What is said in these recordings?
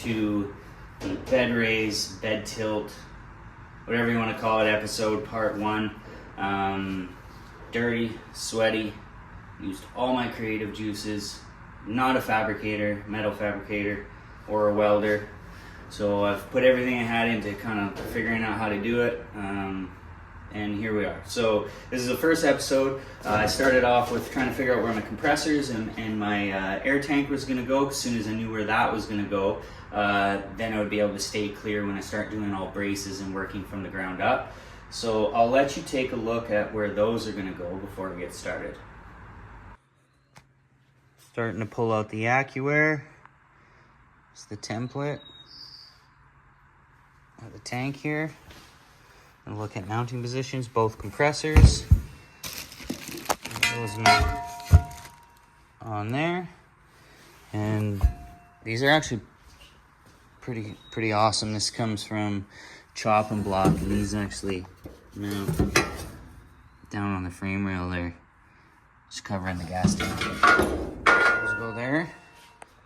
to the bed raise, bed tilt, whatever you want to call it, episode part 1. Dirty, sweaty, used all my creative juices. Not a fabricator, metal fabricator, or a welder. So I've put everything I had into kind of figuring out how to do it. And here we are. So this is the first episode. I started off with trying to figure out where my compressors and my air tank was going to go. As soon as I knew where that was going to go, then I would be able to stay clear when I start doing all braces and working from the ground up. So I'll let you take a look at where those are going to go before we get started. Starting to pull out the AccuAir. It's the template of the tank here. And look at mounting positions, both compressors. Those mount on there. And these are actually pretty awesome. This comes from Chop and Block, and these actually mount down on the frame rail there, just covering the gas tank. Those go there,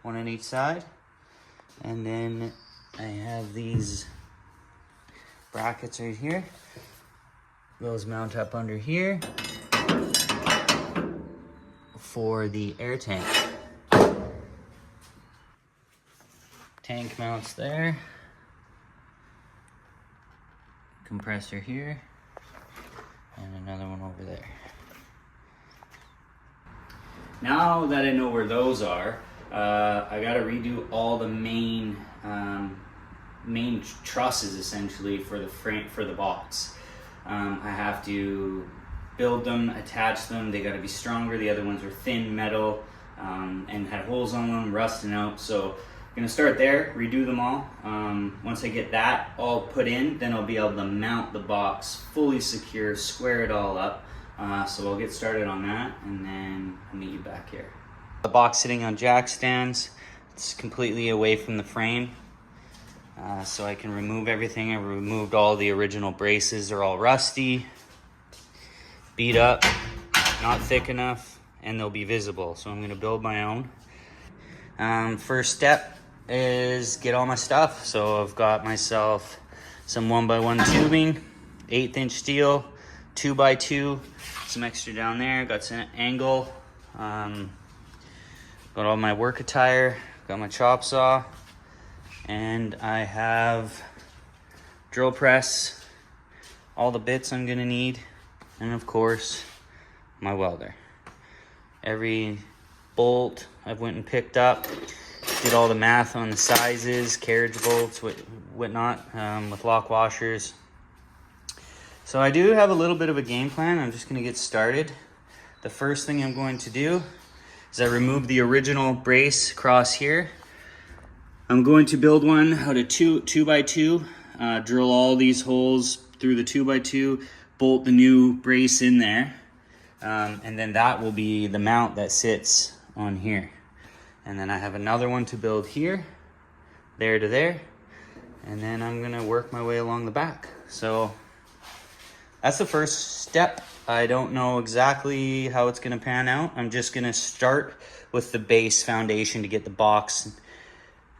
one on each side. And then I have these brackets right here. Those mount up under here for the air tank. Tank mounts there. Compressor here. And another one over there. Now that I know where those are, I gotta redo all the main trusses essentially for the frame, for the box. I have to build them, attach them. They got to be stronger. The other ones are thin metal and had holes on them, rusting out. So I'm gonna start there, redo them all. Once I get that all put in, then I'll be able to mount the box fully secure, square it all up. So I'll get started on that, and then I'll meet you back here. The box sitting on jack stands. It's completely away from the frame. So I can remove everything. I removed all the original braces. They're all rusty, beat up, not thick enough, and they'll be visible. So I'm gonna build my own. First step is get all my stuff. So I've got myself some 1x1 tubing, 1/8 inch steel, 2x2, some extra down there, got some angle, got all my work attire, got my chop saw, and I have drill press, all the bits I'm gonna need, and of course my welder. Every bolt I've went and picked up, did all the math on the sizes, carriage bolts, whatnot, with lock washers. So I do have a little bit of a game plan. I'm just gonna get started. The first thing I'm going to do is I remove the original brace across here. I'm going to build one out of 2x2, drill all these holes through the 2x2, bolt the new brace in there, and then that will be the mount that sits on here. And then I have another one to build here, there to there, and then I'm gonna work my way along the back. So that's the first step. I don't know exactly how it's gonna pan out. I'm just gonna start with the base foundation to get the box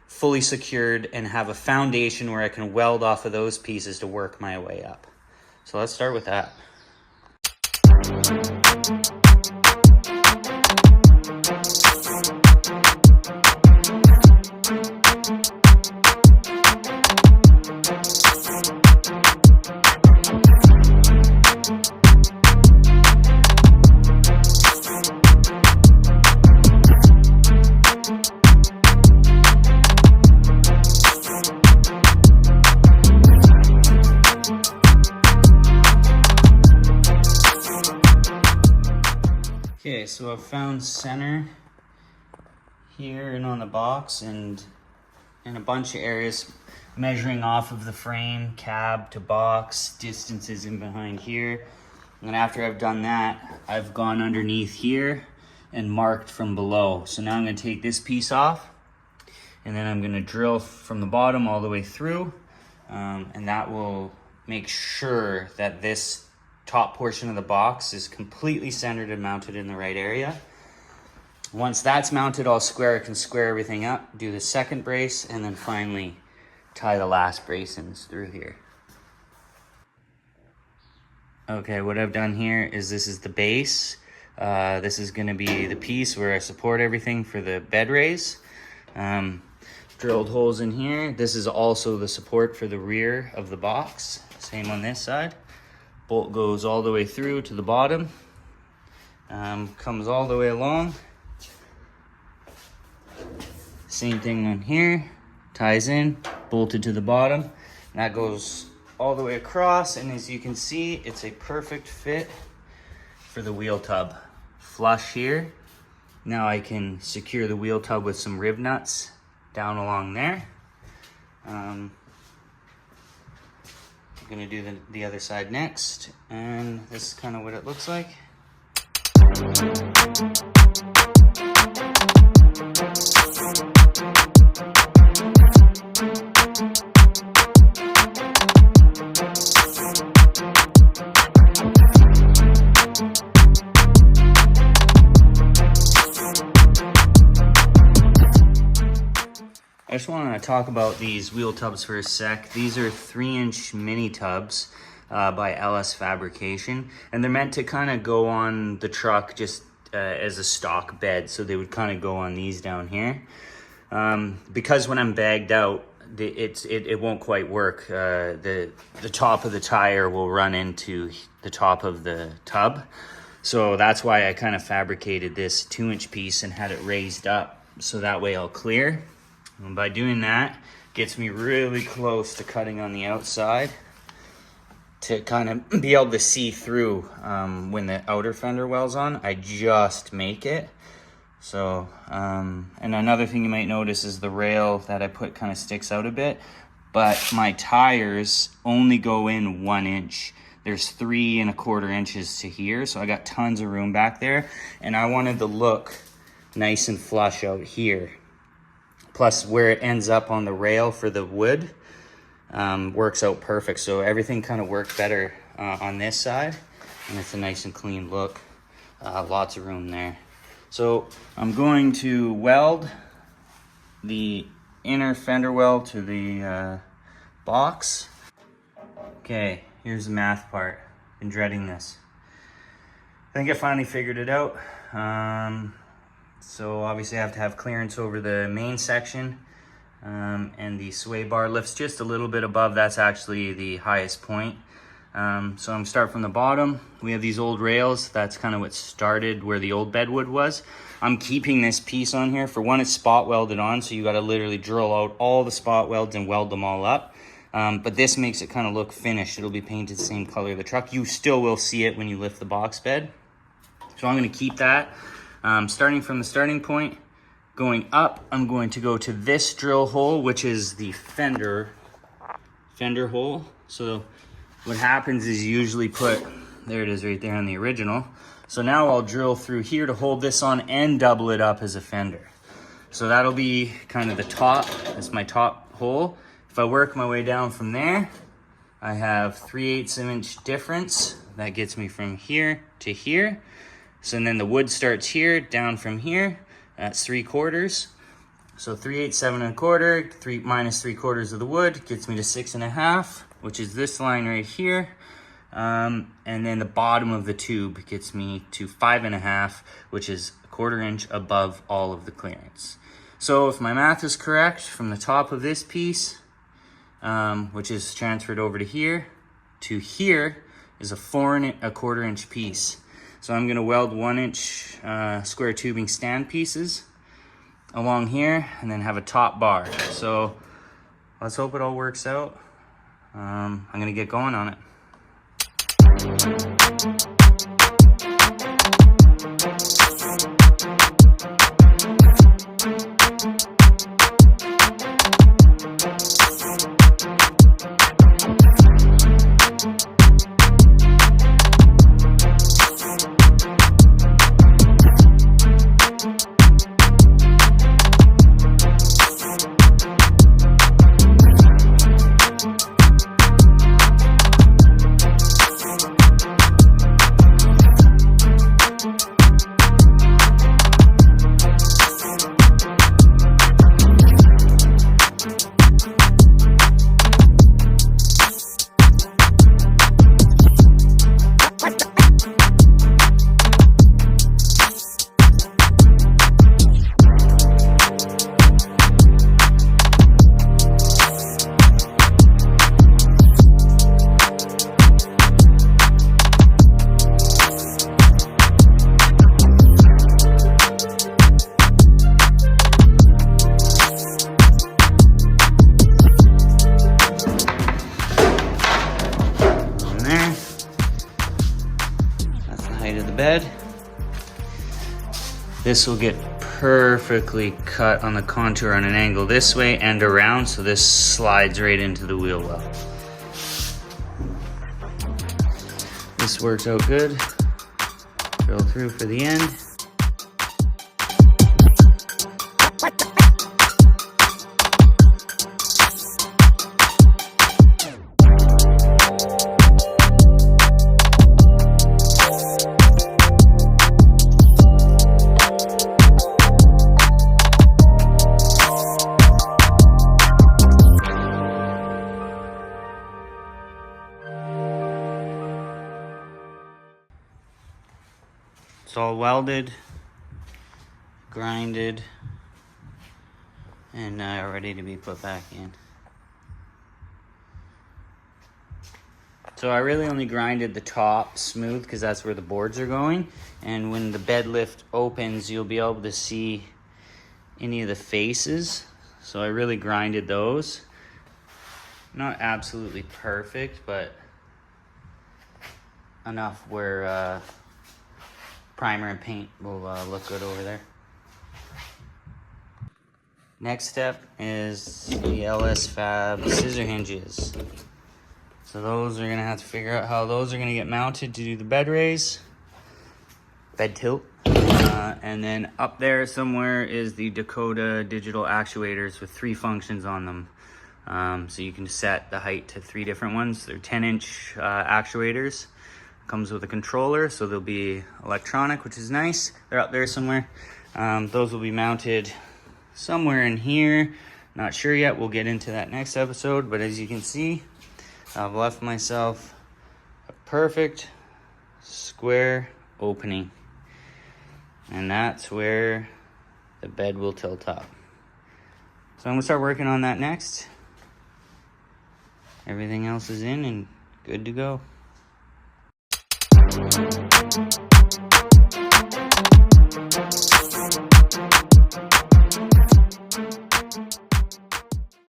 fully secured and have a foundation where I can weld off of those pieces to work my way up. So let's start with that. Okay, so I've found center here and on the box, and in a bunch of areas measuring off of the frame, cab to box, distances in behind here. And after I've done that, I've gone underneath here and marked from below. So now I'm gonna take this piece off, and then I'm gonna drill from the bottom all the way through, and that will make sure that this top portion of the box is completely centered and mounted in the right area. Once that's mounted all square, I can square everything up, do the second brace, and then finally tie the last bracings through here. Okay, what I've done here is this is the base. This is gonna be the piece where I support everything for the bed raise. Drilled holes in here. This is also the support for the rear of the box. Same on this side. Bolt goes all the way through to the bottom. Comes all the way along. Same thing on here. Ties in, bolted to the bottom. That goes all the way across, and as you can see, it's a perfect fit for the wheel tub. Flush here. Now I can secure the wheel tub with some rib nuts down along there. I'm gonna do the other side next, and this is kind of what it looks like. I just want to talk about these wheel tubs for a sec. These are 3-inch mini tubs by LS Fabrication, and they're meant to kind of go on the truck just as a stock bed, so they would kind of go on these down here. Because when I'm bagged out, it won't quite work. The top of the tire will run into the top of the tub, so that's why I kind of fabricated this 2-inch piece and had it raised up, so that way I'll clear. And by doing that, gets me really close to cutting on the outside to kind of be able to see through when the outer fender welds on. I just make it. So, and another thing you might notice is the rail that I put kind of sticks out a bit, but my tires only go in 1 inch. There's 3 1/4 inches to here, so I got tons of room back there, and I wanted the look nice and flush out here. Plus where it ends up on the rail for the wood works out perfect. So everything kind of worked better on this side, and it's a nice and clean look. Lots of room there. So I'm going to weld the inner fender well to the box. Okay, here's the math part. Been dreading this. I think I finally figured it out. So obviously I have to have clearance over the main section, and the sway bar lifts just a little bit above. That's actually the highest point. So I'm gonna start from the bottom. We have these old rails. That's kind of what started where the old bedwood was. I'm keeping this piece on here. For one, it's spot welded on, so you gotta literally drill out all the spot welds and weld them all up. But this makes it kind of look finished. It'll be painted the same color of the truck. You still will see it when you lift the box bed. So I'm gonna keep that. Starting from the starting point, going up, I'm going to go to this drill hole, which is the fender hole. So what happens is you usually put, there it is right there on the original. So now I'll drill through here to hold this on and double it up as a fender. So that'll be kind of the top, that's my top hole. If I work my way down from there, I have 3/8 inch difference. That gets me from here to here. So then the wood starts here, down from here, that's 3/4. So 3/8, 7 1/4, 3 minus 3/4 of the wood gets me to 6 1/2, which is this line right here. And then the bottom of the tube gets me to 5 1/2, which is 1/4 inch above all of the clearance. So if my math is correct, from the top of this piece, which is transferred over to here is a 4 1/4 inch piece. So I'm gonna weld 1 inch square tubing stand pieces along here and then have a top bar. So let's hope it all works out. I'm gonna get going on it. bed. This will get perfectly cut on the contour on an angle this way and around, so this slides right into the wheel well. This works out good. Drill through for the end. It's all welded, grinded, and ready to be put back in. So I really only grinded the top smooth because that's where the boards are going. And when the bed lift opens, you'll be able to see any of the faces. So I really grinded those. Not absolutely perfect, but enough where primer and paint will look good over there. Next step is the LS Fab scissor hinges. So those are gonna have to figure out how those are gonna get mounted to do the bed raise, bed tilt. And then up there somewhere is the Dakota digital actuators with 3 functions on them. So you can set the height to 3 different ones. They're 10-inch actuators. Comes with a controller, so they'll be electronic, which is nice. They're up there somewhere. Those will be mounted somewhere in here. Not sure yet. We'll get into that next episode. But as you can see, I've left myself a perfect square opening. And that's where the bed will tilt up. So I'm gonna start working on that next. Everything else is in and good to go.